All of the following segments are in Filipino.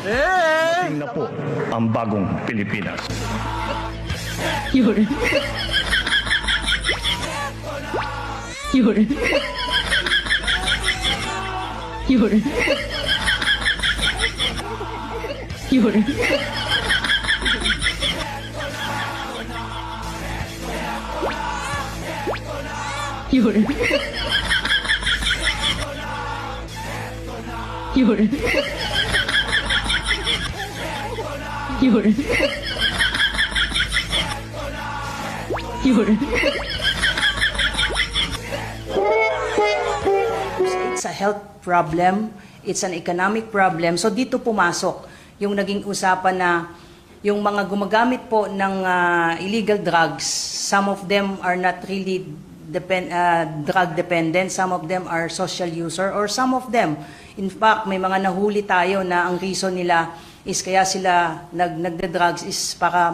Dating na po ang bagong Pilipinas. Yun. Yun. Yun. Yun. Yun. Yun. Yun. Yun. It's a health problem, it's an economic problem. So dito pumasok yung naging usapan na yung mga gumagamit po ng illegal drugs, some of them are not really drug dependent, some of them are social user, or some of them, in fact, may mga nahuli tayo na ang reason nila is kaya sila nagda-drugs is para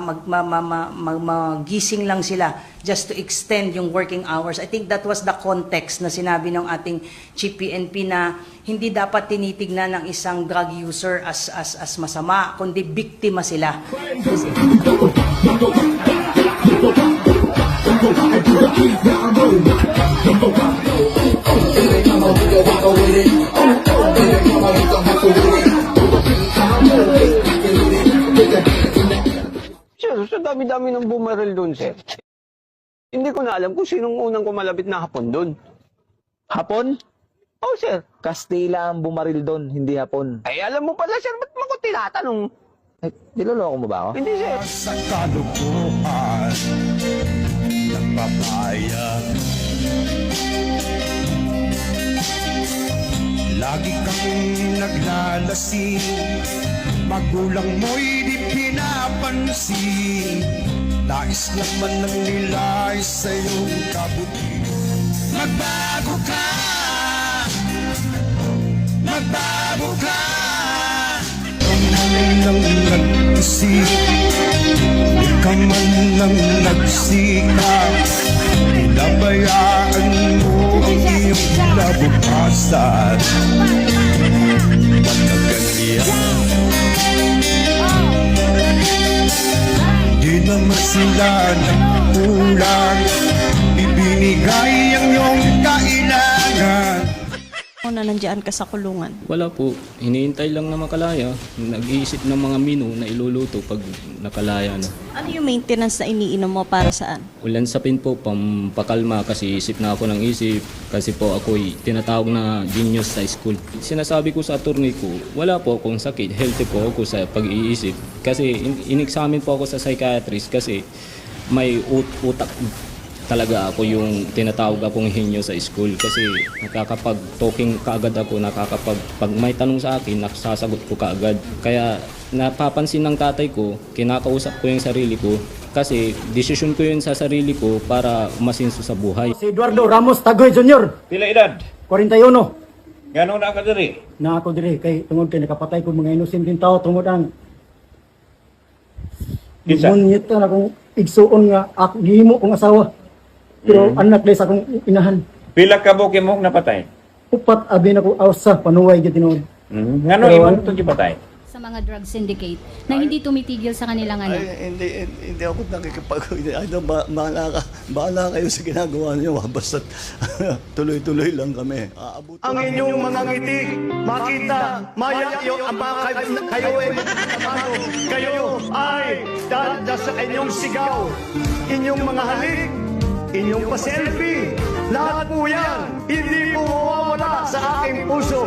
magising lang sila just to extend yung working hours. I think that was the context na sinabi ng ating Chief PNP na hindi dapat tinitignan ng isang drug user as masama, kundi biktima sila. Sir, sa dami-dami ng bumaril doon, sir. Hindi ko na alam kung sinong unang kumalabit na hapon doon. Hapon? Oh, sir. Kastila ang bumaril doon, hindi Hapon. Ay, alam mo pala, sir. Ba't mo ko tinatanong? Eh, niloloko mo ba ako? Hindi, sir. Sa kalukuhan, nagpapayag. Lagi kang naglalasing, magulang mo'y di pinapansin. Nais naman ng nila sa iyong kabuti. Magbago ka, magbago ka. Ikaw man lang nag-isip, ikaw man lang nagsikap. Pinabayaan mo ang iyong kinabukasan. Pagkaganyan, di naman sila nagkulang. Ibinigay ang iyong kailangan. Na nandiyan ka sa kulungan? Wala po. Hinihintay lang na makalaya. Nag-iisip ng mga menu na iluluto pag nakalaya na. Ano yung maintenance na iniinom mo para saan? Ulansapin po, pampakalma kasi isip na ako ng isip. Kasi po ako'y tinatawag na genius sa school. Sinasabi ko sa attorney ko, wala po akong sakit. Healthy po ako sa pag-iisip. Kasi in-examine po ako sa psychiatrist kasi may utak talaga ako yung tinatawag akong henyo sa school kasi nakakapag-talking kaagad ako, pag may tanong sa akin, nakasasagot ko kaagad. Kaya napapansin ng tatay ko, kinakausap ko yung sarili ko kasi desisyon ko yun sa sarili ko para umasinso sa buhay. Si Eduardo Ramos Tagoy Jr. Pila edad? 41. Gano'n na ka diri? Na ako diri kay tungod kay nakapatay ko mga inosente din tao tungod ang Kinsa? Munyit na akong igsuon nga ako gihimo kong asawa. Pero anak dahil sa akong inahan. Pila ka buki mong napatay? Upat abi na ko awsa panuway gyud tinuod. Ngano Pero imong itong gipatay? Sa mga drug syndicate na hindi tumitigil sa kanilang anak. Hindi ako nakikipag... Bahala kayo sa ginagawa niyo. Basta tuloy-tuloy lang kami. Ang inyong mga ngiti, makita, maya ang mga kayo ay dahil sa inyong sigaw, inyong mga halik, inyong pa-selfie, lahat po yan, hindi po mawawala sa aking puso.